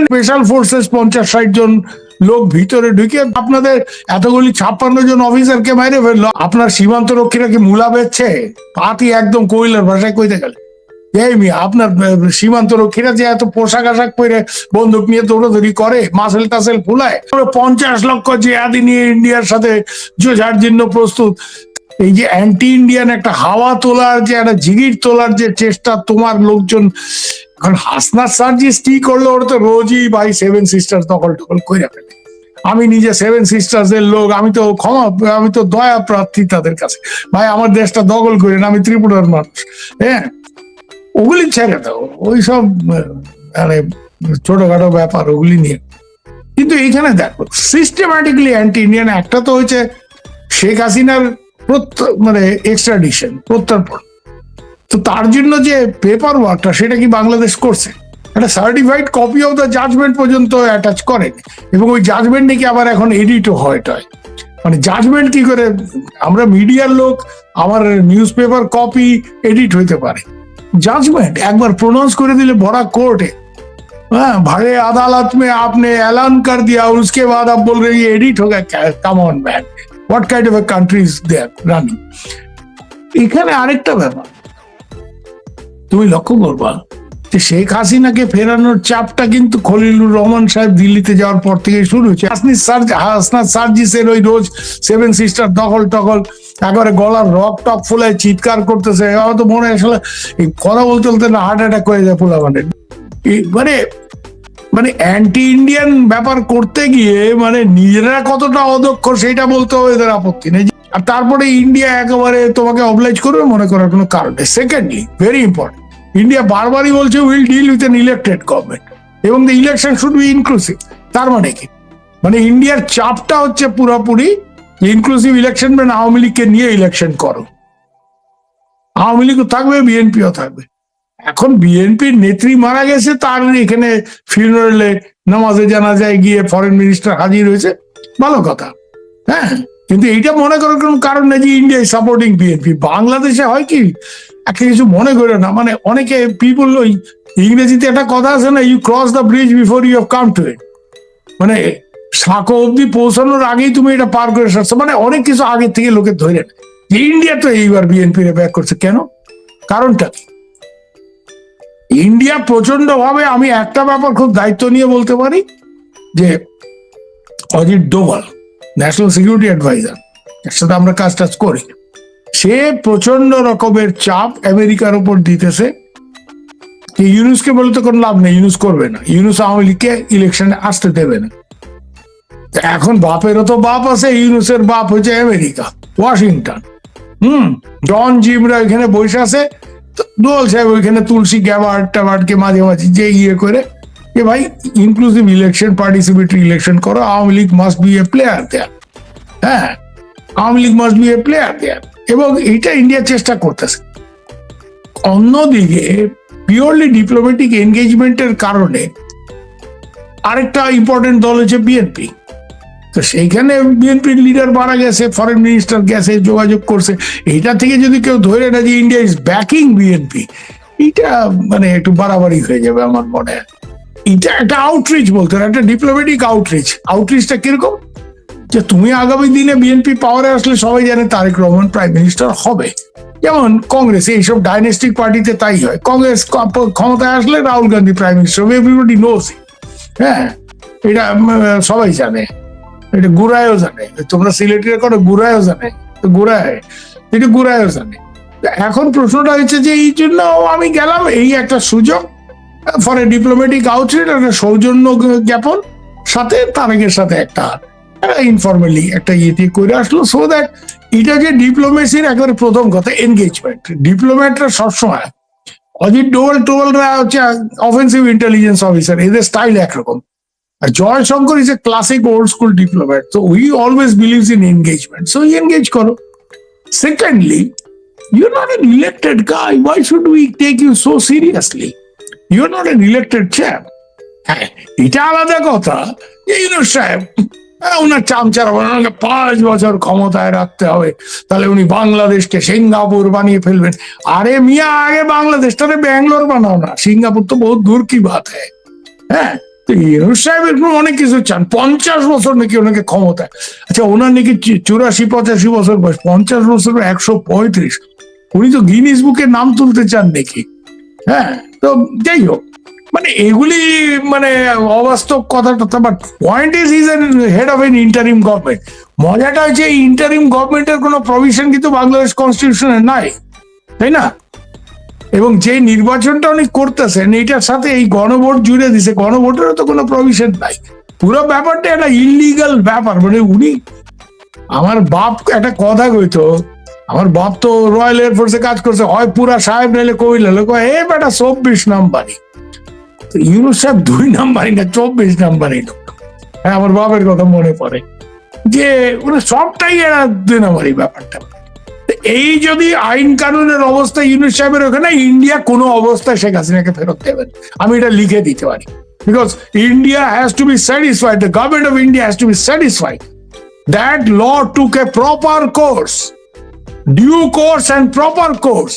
Special forces 50-60 জন লোক ভিতরে ঢুকে আপনাদের এতগুলি 56 জন অফিসারকে মাইরে ফেললো। আপনার সীমান্ত রক্ষীরা কি মূলা বেচছে? পাতি একদম কইলার ভাষায় কইতে গেলে আপনার সীমান্ত রক্ষীরা যে এত পোশাক আশাক পরে বন্দুক নিয়ে দৌড়াদৌড়ি করে, মাসেল টাসেল ফুলায়, 50 লক্ষ জিহাদি নিয়ে ইন্ডিয়ার সাথে জোঝার জন্য প্রস্তুত। এই যে অ্যান্টি ইন্ডিয়ান একটা হাওয়া তোলার যে একটা জিগির তোলার যে চেষ্টা তোমার লোকজন এখন হাসনাত সার্জিস কি করলো? ওরা তো রোজই ভাই 7 সিস্টার্স দখল টখল করে ফেলে। আমি নিজে 7 সিস্টার্স এর লোক, আমি তো দয়া প্রার্থী তাদের কাছে। ভাই আমার দেশটা দখল করে না, আমি ত্রিপুরার মানুষ। হ্যাঁ, ওগুলি ছেড়ে দাও, ওই সব মানে ছোটখাটো ব্যাপার ওগুলি নিয়ে। কিন্তু এইখানে দেখো সিস্টেম্যাটিকলি অ্যান্টি ইন্ডিয়ান একটা তো হয়েছে শেখ হাসিনার মানে এক্সট্রাডিশন, প্রত্যর্পণ। তো তার জন্য যে পেপার ওয়ার্কটা সেটা কি বাংলাদেশ করছে? একটা certified copy of the judgment পর্যন্ত অ্যাটাচ করেন, এবং ওই জাজমেন্ট নাকি আবার এখন এডিটও হয়। মানে জাজমেন্ট কি করে? আমরা মিডিয়ার লোক, আমার নিউজ পেপার কপি এডিট হইতে পারে, জাজমেন্ট একবার প্রোনাউন্স করে দিলে বড়া কোর্টে, हाँ बड़े अदालत में आपने ऐलान कर दिया और उसके बाद आप बोल रहे हैं एडिट हो गया। Come on man, what kind of a country is there running. এখানে আরেকটা ব্যাপার তুমি লক্ষ্য করবা যে শেখ হাসিনাকে ফেরানোর চাপটা কিন্তু খলিলুর রহমান সাহেব দিল্লিতে যাওয়ার পর থেকে শুরু হয়েছে। হাসনাত সার্জিসের ওই রোজ 7 সিস্টার দখল টখল, একেবারে গলার রক টক ফুলায় চিৎকার করতেছে, তো মনে হয় আসলে কথা বলতে বলতে না হার্ট অ্যাটাক হয়ে যায় পোলা। মানে অ্যান্টি ইন্ডিয়ান ব্যাপার করতে গিয়ে মানে নিজেরা কতটা অদক্ষ সেটা বলতে হবে, এদের আপত্তি নেই। আর তারপরে ইন্ডিয়া একেবারে তোমাকে অবলাইজ করবে মনে করার কোনো কারণ নেই। সেকেন্ডলি, ভেরি ইম্পর্টেন্ট, ইন্ডিয়া বারবারই বলছে will deal with an elected government এবং the election should be inclusive. তার মানে কি? মানে ইন্ডিয়ার চাপটা হচ্ছে পুরোপুরি ইনক্লুসিভ ইলেকশন, মানে আওয়ামী লীগকে নিয়ে ইলেকশন করো। আওয়ামী লীগও থাকবে, বিএনপিও থাকবে। এখন বিএনপির নেত্রী মারা গেছে, তার এখানে ফিউনারেলে নামাজে জানাজায় গিয়ে ফরেন মিনিস্টার হাজির হয়েছে, ভালো কথা। হ্যাঁ, কিন্তু এইটা মনে করার কোনো কারণ নেই যে ইন্ডিয়া সাপোর্টিং বিএনপি। বাংলাদেশে হয় কি একটা কিছু মনে করে না, মানে অনেকে পিপল, ওই ইংরেজিতে একটা কথা আছে না, you cross the bridge before you have come to it. মানে সাঁকো অব্দি পৌঁছানোর আগেই তুমি এটা পার করে আসছো, মানে অনেক কিছু আগে থেকে লোকে ধরে নেয় যে ইন্ডিয়া তো এইবার বিএনপি ব্যাক করছে। কেন? কারণটা কি? ইন্ডিয়া প্রচন্ড ভাবে, আমি একটা ব্যাপার খুব দায়িত্ব নিয়ে বলতে পারি যে Ajit Doval national security adviser, এর সাথে আমরা কাজ টাজ করি, সে প্রচন্ড রকমের চাপ আমেরিকার উপর দিতেছে। ইউনুসকে বলে তো কোনো লাভ নেই, ইউনুস করবে না, ইউনুস আওয়ামী লীগকে ইলেকশনে আসতে দেবে না। এখন বাপেরও তো বাপ আছে, ইউনুসের বাপ হচ্ছে আমেরিকা, ওয়াশিংটন। জন জিমরা এখানে বসে আছে, দোল সাহেব ওইখানে তুলসী গ্যাবার্ড ট্যাবার্ডকে মাঝে মাঝে যে ইয়ে করে যে ভাই ইনক্লুসিভ ইলেকশন, পার্টিসিপেটরি ইলেকশন করো, Awami League must be a player there. হ্যাঁ, Awami League must be a player there, এবং এইটা ইন্ডিয়া চেষ্টা করতেছে। অন্যদিকে পিওরলি ডিপ্লোম্যাটিক এনগেজমেন্টের কারণে আরেকটা ইম্পর্টেন্ট দল হচ্ছে বিএনপি। তো সেইখানে বিএনপির লিডার মারা গেছে, ফরেন মিনিস্টার গেছে, যোগাযোগ করছে। এইটা থেকে যদি কেউ ধরে না যে ইন্ডিয়া ইজ ব্যাকিং বিএনপি, এটা মানে একটু বাড়াবাড়ি হয়ে যাবে আমার মনে হয়। এটা একটা আউটরিচ বলতে হয়, একটা ডিপ্লোম্যাটিক আউটরিচ। আউটরিচটা কিরকম? যে তুমি আগামী দিনে বিএনপি পাওয়ারে আসলে সবাই জানে তারেক রহমান প্রাইম মিনিস্টার হবে। যেমন কংগ্রেস, এইসব ডাইনেস্টিক পার্টিতে তাই হয়। কংগ্রেস ক্ষমতায় আসলে Rahul Gandhi prime minister, everybody knows. হ্যাঁ, এটা সবাই জানে, এটা গুড়ায়ও জানে। তোমরা সিলেটের করো, গুড়ায়ও জানে, গুড়ায় এটা গুড়ায়ও জানে। এখন প্রশ্নটা হচ্ছে যে এই জন্য আমি গেলাম, এই একটা সুযোগ ফর এ ডিপ্লোম্যাটিক আউটরিচ, একটা সৌজন্য জ্ঞাপন, সাথে তারেকের সাথে একটা ইনফর্মালি একটা ইয়ে করে আসলো। সো দ্যাট এটা যে ডিপ্লোমেসির একেবারে প্রথম কথা এনগেজমেন্ট। ডিপ্লোম্যাটরা সবসময়, অজিত ডোভালরা হচ্ছে অফেন্সিভ ইন্টেলিজেন্স অফিসার, এদের স্টাইল একরকম। Joy Shankar is a classic old school diplomat. So he always believes in engagement. So he engage karo. Secondly, you're not an elected guy. Why should we take you so seriously? You're not an elected chap. এটা আলাদা কথা। ইউনুস সাহেব উনার চামচারা, ওনাকে 5 বছর ক্ষমতায় রাখতে হবে, তাহলে উনি বাংলাদেশকে সিঙ্গাপুর বানিয়ে ফেলবেন। আরে মিয়া, আগে বাংলাদেশটারে ব্যাঙ্গালোর বানাও না, সিঙ্গাপুর তো বহুত দূর কি বাত হ্যাঁ। তো ইউনূস সাহেব এরকম অনেক কিছু চান, 50 বছর নাকি ওনাকে ক্ষমতায়। আচ্ছা, ওনার নাকি 84-85 বছর বয়স, 50 বছর 135, উনি তো গিনিস বুকে নাম তুলতে চান নাকি? হ্যাঁ, তো যাই হোক, মানে এগুলি মানে অবাস্তব কথাটা। But point is head of N interim government. মজাটা হচ্ছে এই ইন্টারিম গভর্নমেন্টের কোনো প্রভিশন কিন্তু বাংলাদেশ কনস্টিটিউশনে নাই, তাই না? এবং যে নির্বাচনটা উনি করতেছেন এটার সাথে এই গণভোট জুড়ে দিছে, গণভোটেরও তো কোনো প্রভিশন নাই। পুরো ব্যাপারটা একটা ইলিগাল ব্যাপার। মানে উনি, আমার বাপ একটা কথা কইতো, আমার বাপ তো রয়্যাল এয়ারফোর্সে কাজ করছে, হয় পুরা সাহেব নাইলে কইলে এ বেটা 24 নাম্বারই। ইউনূস সাহেব 2 নাম্বারই না, 24 নাম্বারই লোক। হ্যাঁ, আমার বাপের কথা মনে পড়ে যে ওরা সবটাই এরা 2 নাম্বারই ব্যাপারটা। এই যদি আইন কানুনের অবস্থা ইউনূস সাহেবের ওখানে, ইন্ডিয়া কোনো অবস্থায় শেখ হাসিনাকে ফেরত দেবেন, আমি এটা লিখে দিতে পারি। Because India has to B satisfied, the government of India has to B satisfied that law took a proper course, due course and proper course,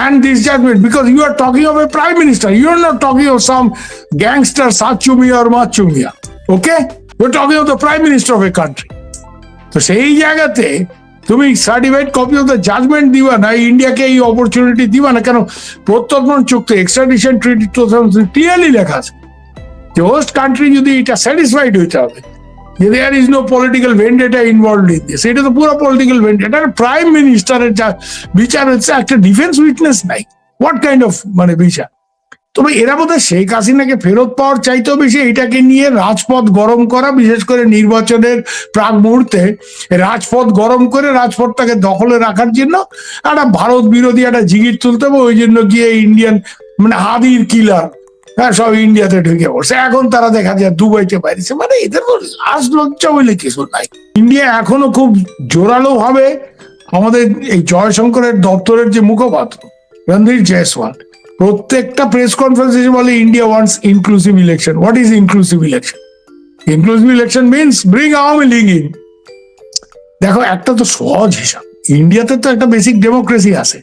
and this judgment, because you are talking of a prime minister, you are not talking of some gangster Sachumia or Machumia, okay? You are talking of the prime minister of a country. তো সেই জায়গাতে তুমি certified copy of the judgment দিবা না, ইন্ডিয়াকে এই opportunity দিবা না কেন? প্রত্যর্পণ চুক্তি, এক্সট্রাডিশন ট্রিটি 2000 ক্লিয়ারলি লেখা আছে যে হোস্ট কান্ট্রি যদি এটা স্যাটিসফাইড হইতে হবে যে there is no political vendetta involved in this, এটা তো পুরো পলিটিক্যাল ভেন্ডেটা। প্রাইম মিনিস্টারের যা বিচার হচ্ছে, একটা ডিফেন্স উইটনেস নাই, হোয়াট কাইন্ড অফ মানে বিচার? তবে এরা বোধহয় শেখ হাসিনাকে ফেরত পাওয়ার চাইতেও বেশি এটাকে নিয়ে রাজপথ গরম করা, বিশেষ করে নির্বাচনের প্রাক মুহূর্তে রাজপথ গরম করে রাজপথটাকে দখলে রাখার জন্য একটা ভারত বিরোধী একটা জিগির তুলতে হবে। ওই জন্য গিয়ে ইন্ডিয়ান মানে হাদির কিলার, হ্যাঁ, সব ইন্ডিয়াতে ঢুকে পড়ছে। এখন তারা দেখা যায় দুবাইতে বাইরেছে। মানে এদের তো লাজ লজ্জা বলে কিছু নাই। ইন্ডিয়া এখনো খুব জোরালো ভাবে আমাদের এই জয়শঙ্করের দপ্তরের যে মুখপাত্র রণধীর জয়সওয়াল প্রত্যেকটা প্রেস কনফারেন্সে বলে India wants inclusive election. What is inclusive election? Inclusive election means bring Awami league in. দেখো, একটা তো সহজ হিসাব, ইন্ডিয়াতে তো একটা বেসিক ডেমোক্রেসি আছে।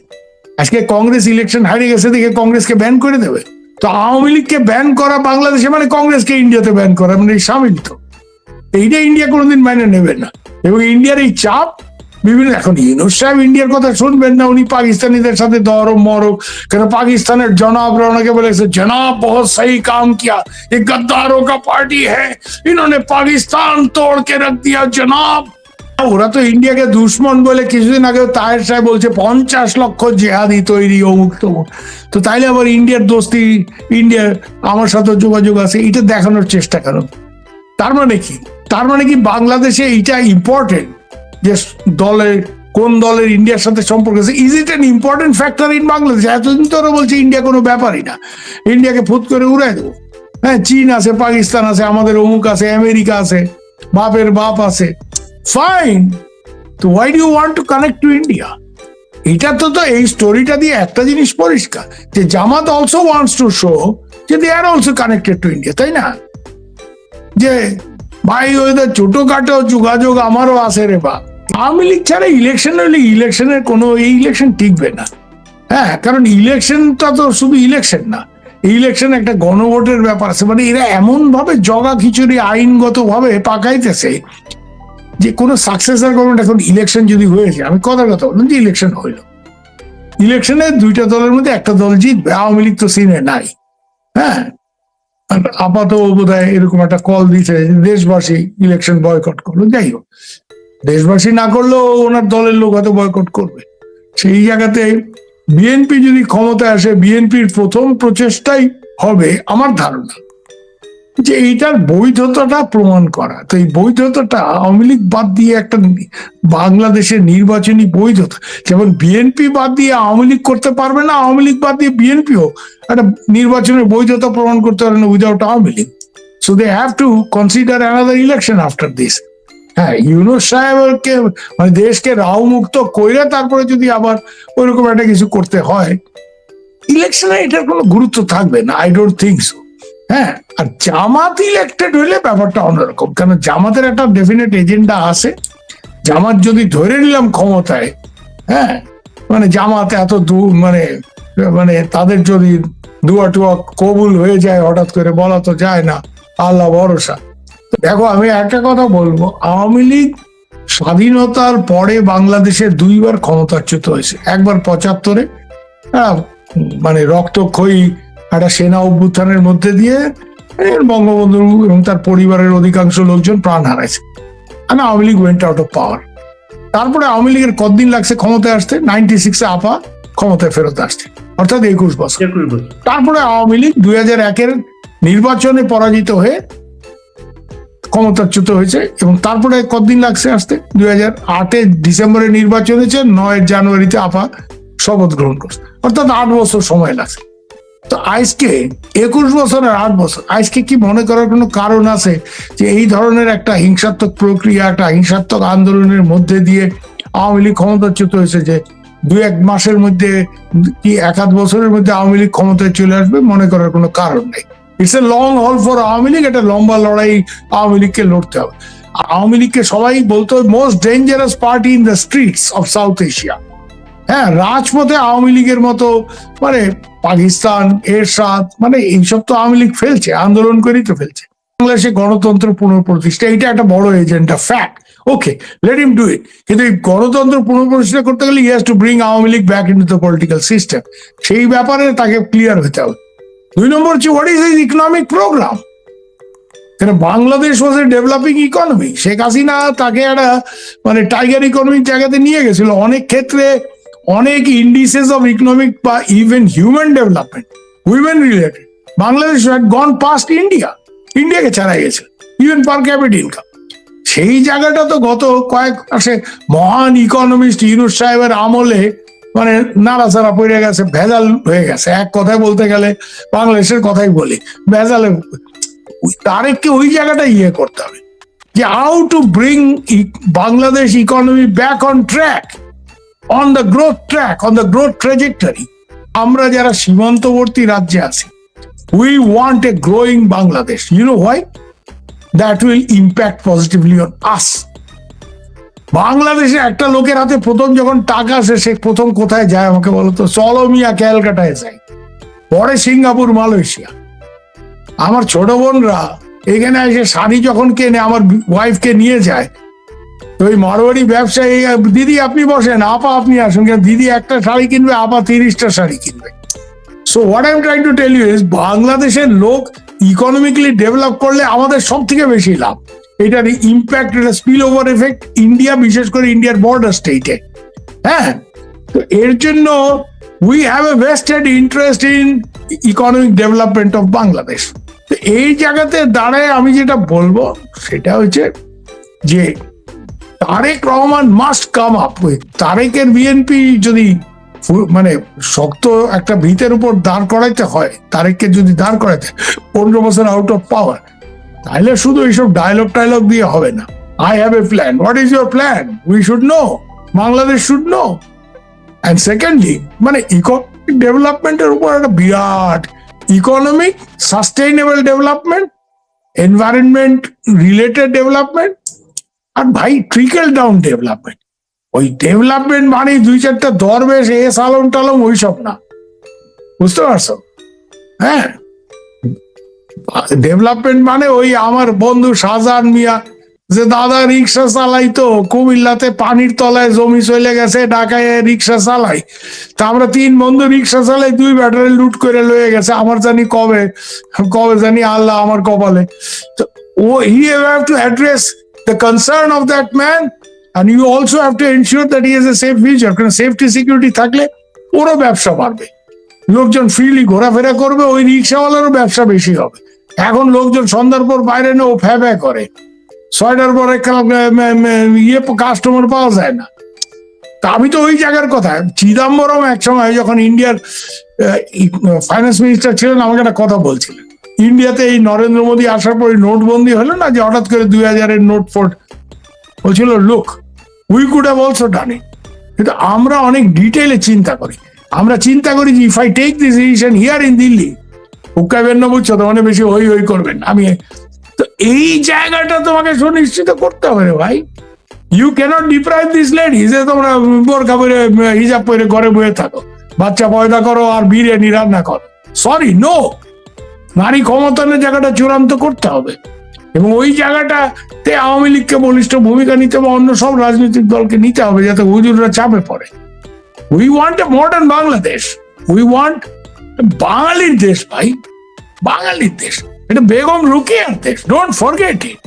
আজকে কংগ্রেস ইলেকশন হারিয়ে গেছে দেখে কংগ্রেসকে ব্যান করে দেবে? তো আওয়ামী লীগকে ব্যান করা বাংলাদেশে মানে কংগ্রেসকে ইন্ডিয়াতে ব্যান করা, মানে সামিল। তো এইটা ইন্ডিয়া কোনোদিন মেনে নেবে না। এবং ইন্ডিয়ার এই চাপ বিভিন্ন, এখন ইউনূস সাহেব ইন্ডিয়ার কথা শুনবেন না, উনি পাকিস্তানিদের সাথে দরম মরক। কেন পাকিস্তানের জনাব ওনাকে বলেছে, জনাব বহুত সহি কাম কিয়া, ये गद्दारों का पार्टी है, इन्होंने पाकिस्तान तोड़ के रख दिया जनाब। ওরা তো ইন্ডিয়াকে দুশ্মন বলে কিছুদিন আগে তাহের সাহেব বলছে 50 লক্ষ জেহাদি তৈরি, অমুক তমুক। তো তাইলে আবার ইন্ডিয়ার দোস্তি, ইন্ডিয়ার আমার সাথে যোগাযোগ আছে, এটা দেখানোর চেষ্টা করো। তার মানে কি? তার মানে কি বাংলাদেশে এইটা ইম্পর্টেন্ট যে দলের কোন দলের ইন্ডিয়ার সাথে সম্পর্ক আছে? Is it N important factor in Bangladesh? এতদিন তো ওরা বলছে ইন্ডিয়া কোনো ব্যাপারই না, ইন্ডিয়াকে ফুট করে উড়াই দেবো। হ্যাঁ, চীন আছে, পাকিস্তান আছে, আমাদের অমুক আছে, আমেরিকা আছে, বাপের বাপ আছে। ফাইন, তো why do you want to connect to India? এটা তো এই স্টোরিটা দিয়ে একটা জিনিস পরিষ্কার যে Jamaat also wants to show যে they are also connected to India, তাই না? যে ভাই ওদের ছোটখাটো যোগাযোগ আমারও আছে রে বা। আওয়ামী লীগ ছাড়া ইলেকশন হলে ইলেকশনের কোনো এই ইলেকশন টিকবে না। হ্যাঁ, কারণ ইলেকশনটা তো শুধু ইলেকশন না, ইলেকশন একটা গণভোটের ব্যাপার আছে। মানে এরা এমন ভাবে জগা খিচুড়ি আইনগত ভাবে পাকাইতেছে যে কোনো সাকসেসর গভর্নমেন্ট, এখন ইলেকশন যদি হয়েছে, আমি কথার কথা বললাম যে ইলেকশন হইল, ইলেকশনে 2টা দলের মধ্যে একটা দল জিতবে, আওয়ামী লীগ তো সিনে নাই। হ্যাঁ, আপাতত বোধহয় এরকম একটা কল দিচ্ছে দেশবাসী ইলেকশন বয়কট করলো। যাই হোক, দেশবাসী না করলেও ওনার দলের লোক হয়তো বয়কট করবে। সেই জায়গাতে বিএনপি যদি ক্ষমতায় আসে, বিএনপির প্রথম প্রচেষ্টাই হবে আমার ধারণা যে এইটার বৈধতাটা প্রমাণ করা। তো এই বৈধতাটা আওয়ামী লীগ বাদ দিয়ে একটা বাংলাদেশের নির্বাচনী বৈধতা, যেমন বিএনপি বাদ দিয়ে আওয়ামী লীগ করতে পারবে না, আওয়ামী লীগ বাদ দিয়ে বিএনপিও একটা নির্বাচনের বৈধতা প্রমাণ করতে পারবে না without Awami League. So they have to consider another election after this. হ্যাঁ, ইউনূস সাহেবকে মানে দেশকে রাও মুক্ত করে তারপরে যদি আবার ওইরকম একটা কিছু করতে হয়, ইলেকশনে এটার কোনো গুরুত্ব থাকবে না, আই ডোন্ট থিঙ্ক সো। হ্যাঁ, আর জামাত ইলেক্টেড হইলে ব্যাপারটা অন্যরকম, কারণ জামাতের একটা ডেফিনেট এজেন্ডা আছে। জামাত যদি ধরে নিলাম ক্ষমতায়, হ্যাঁ, মানে জামাত এত দূর মানে মানে তাদের যদি দুয়া টুয়া কবুল হয়ে যায় হঠাৎ করে, বলা তো যায় না, আল্লাহ ভরসা। দেখো, আমি একটা কথা বলবো, আওয়ামী লীগ স্বাধীনতার পরে বাংলাদেশে দুইবার ক্ষমতাচ্যুত হয়েছে। একবার 75-এ, মানে রক্তক্ষয়ী একটা সেনা অভ্যুত্থানের মধ্যে দিয়ে বঙ্গবন্ধু এবং তার পরিবারের অধিকাংশ লোকজন প্রাণ হারাইছে। Awami League went out of power. তারপরে আওয়ামী লীগের কতদিন লাগছে ক্ষমতায় আসতে? 96-এ আপা ক্ষমতায় ফেরত আসছে, অর্থাৎ 21 বছর। তারপরে আওয়ামী লীগ 2001-এর নির্বাচনে পরাজিত হয়ে ক্ষমতাচ্যুত হয়েছে, এবং তারপরে কতদিন লাগছে আসতে? 2008-এ ডিসেম্বরে নির্বাচন হয়েছে, 9 জানুয়ারিতে আপা শপথ গ্রহণ করছে, অর্থাৎ 8 বছর সময় লাগছে। তো আজকে 21 বছরের 8 বছর, আজকে কি মনে করার কোনো কারণ আছে যে এই ধরনের একটা হিংসাত্মক প্রক্রিয়া, একটা হিংসাত্মক আন্দোলনের মধ্যে দিয়ে আওয়ামী লীগ ক্ষমতাচ্যুত হয়েছে, যে 2-1 মাসের মধ্যে কি 1-8 বছরের মধ্যে আওয়ামী লীগ ক্ষমতায় চলে আসবে? মনে করার কোনো কারণ নেই। ইটস এ লং হল ফর আওয়ামী লীগ। একটা লম্বা লড়াই আওয়ামী লীগকে লড়তে হবে। আওয়ামী লীগকে সবাই বলতো most dangerous party in the streets of south Asia. হ্যাঁ, রাজপথে আওয়ামী লীগের মতো, মানে পাকিস্তান, এরশাদ, মানে এইসব তো আওয়ামী লীগ ফেলছে, আন্দোলন করেই তো ফেলছে। বাংলাদেশে গণতন্ত্র পুনঃপ্রতিষ্ঠা, এটা একটা বড় agenda, fact. Okay, let him do it. কিন্তু এই গণতন্ত্র পুনঃপ্রতিষ্ঠা করতে গেলে he has to bring Awami League back into the political system. সেই ব্যাপারে তাকে ক্লিয়ার হতে হবে। 2 নম্বর হচ্ছে, what is his economic programme? Bangladesh was a developing economy. Sheikh Hasina তাকে একটা মানে টাইগার ইকোনমিক জায়গাতে নিয়ে গেছিল। অনেক ক্ষেত্রে অনেক ইন্ডিসেস অফ ইকোনমিক বা even human development, women related, Bangladesh had gone past India. ইন্ডিয়াকে ছাড়াই গেছে ইভেন পার ক্যাপিটা ইনকাম। সেই জায়গাটা তো গত কয়েক মাসে মহান ইকোনমিস্ট ইউনুস সাহেবের আমলে মানে নাড়াচাড়া পড়ে গেছে, ভেজাল হয়ে গেছে। এক কথায় বলতে গেলে, বাংলাদেশের কথাই বলি, ভেজালে। তারেককে ওই জায়গাটা করতে হবে যে how to bring Bangladesh economy back on track, on the growth track, on the growth trajectory. আমরা যারা সীমান্তবর্তী রাজ্যে আছি, we want a growing Bangladesh. You know why? That will impact positively on us. বাংলাদেশে একটা লোকের হাতে প্রথম যখন টাকা আসে, সে প্রথম কোথায় যায় আমাকে বলো তো? চলো মিয়া, ক্যালকাটায় যায়, পরে সিঙ্গাপুর, মালয়েশিয়া। আমার ছোট বোনরা এখানে এসে শাড়ি যখন কেনে, আমার ওয়াইফকে নিয়ে যায়, তো ওই মারোয়ারি ব্যবসায়ী, দিদি আপনি বসেন, আপা আপনি আসুন, দিদি একটা শাড়ি কিনবে, আপা 30টা শাড়ি কিনবে। So what I am trying to tell you is, বাংলাদেশের লোক ইকোনমিক্যালি ডেভেলপ করলে আমাদের সব থেকে বেশি লাভ। এটার ইম্প্যাক্ট, এটা স্পিল ওভার এফেক্ট ইন্ডিয়া, বিশেষ করে ইন্ডিয়ার বর্ডার স্টেটে। হ্যাঁ, তো এর জন্য we have a vested interest in economic development of Bangladesh. তো এই জায়গাতে দাঁড়ায় আমি যেটা বলবো সেটা হচ্ছে যে Tarique Rahman must come up with, তারেকের বিএনপি যদি মানে শক্ত একটা ভিতের উপর দাঁড় করাইতে হয়, তারেককে যদি দাঁড় করাইতে 15 বছর আউট অফ পাওয়ার, তাহলে শুধু এইসব ডায়লগ দিয়ে হবে না। I have a plan. What is your plan? We should know, Bangladesh should know. And secondly, মানে ইকোনমিক ডেভেলপমেন্টের উপর একটা বিরাট economic sustainable development, environment related development, আর ভাই ট্রিকল ডাউন ডেভেলপমেন্ট। ওই ডেভেলপমেন্ট মানে 2-4টা দরবেশ, সালম টালম, ওইসব না, বুঝতে পারছো? হ্যাঁ, ডেভেলপমেন্ট মানে ওই আমার বন্ধু শাহজাহান মিয়া, যে দাদা রিক্সা চালাইতো, কুমিল্লাতে পানির তলায় জমি চলে গেছে, ঢাকায় রিক্সা চালাই, তা আমরা 3 বন্ধু রিক্সা চালাই, 2 ব্যাটারি লুট করে লয়ে গেছে, আমার জানি কবে জানি আল্লাহ আমার কপালে। তো he have to address the concern of that man, and you also have to ensure that he has a safe future. কারণ সেফটি সিকিউরিটি থাকলে ওরও ব্যবসা বাড়বে, লোকজন ফ্রিলি ঘোরাফেরা করবে, ওই রিক্সাওয়ালারও ব্যবসা বেশি হবে। এখন লোকজন সন্ধ্যার পর বাইরে না, ও ফ্যাফ্যা করে, 6টার পরে কাস্টমার পাওয়া যায় না। তা আমি তো ওই জায়গার কথা, চিদাম্বরম এক সময় যখন ইন্ডিয়ার ফাইন্যান্স মিনিস্টার ছিলেন, আমাকে একটা কথা বলছিলেন, ইন্ডিয়াতে এই নরেন্দ্র মোদী আসার পরে নোটবন্দি হলো না, যে হঠাৎ করে 2000-এর নোট ফোট, বলছিল look we could have also done it. কিন্তু আমরা অনেক ডিটেইলে চিন্তা করি। আমরা চিন্তা করি যে if I take this decision here in Delhi, হুক্কাইবেন না, বুঝছো তো, মানে বেশি হই হই করবেন। আমি তো এই জায়গাটা তোমাকে সুনিশ্চিত করতে হবে রে ভাই। You cannot deprive this ladies যে তোমরা বোরকা পরে হিজাব পরে ঘরে বসে থাকো, বাচ্চা পয়দা করো আর বিরিয়ানি রান্না করো। সরি, নো, নারী ক্ষমতায়নের জায়গাটা চূড়ান্ত করতে হবে, এবং ওই জায়গাটাতে আওয়ামী লীগকে বলিষ্ঠ ভূমিকা নিতে হবে, অন্য সব রাজনৈতিক দলকে নিতে হবে, যাতে হুজুররা চাপে পড়ে। We want a modern Bangladesh, we want বাঙালির দেশ ভাই, বাঙালির দেশ, এটা বেগম রোকেয়ার দেশ, ডোন্ট ফরগেট ইট।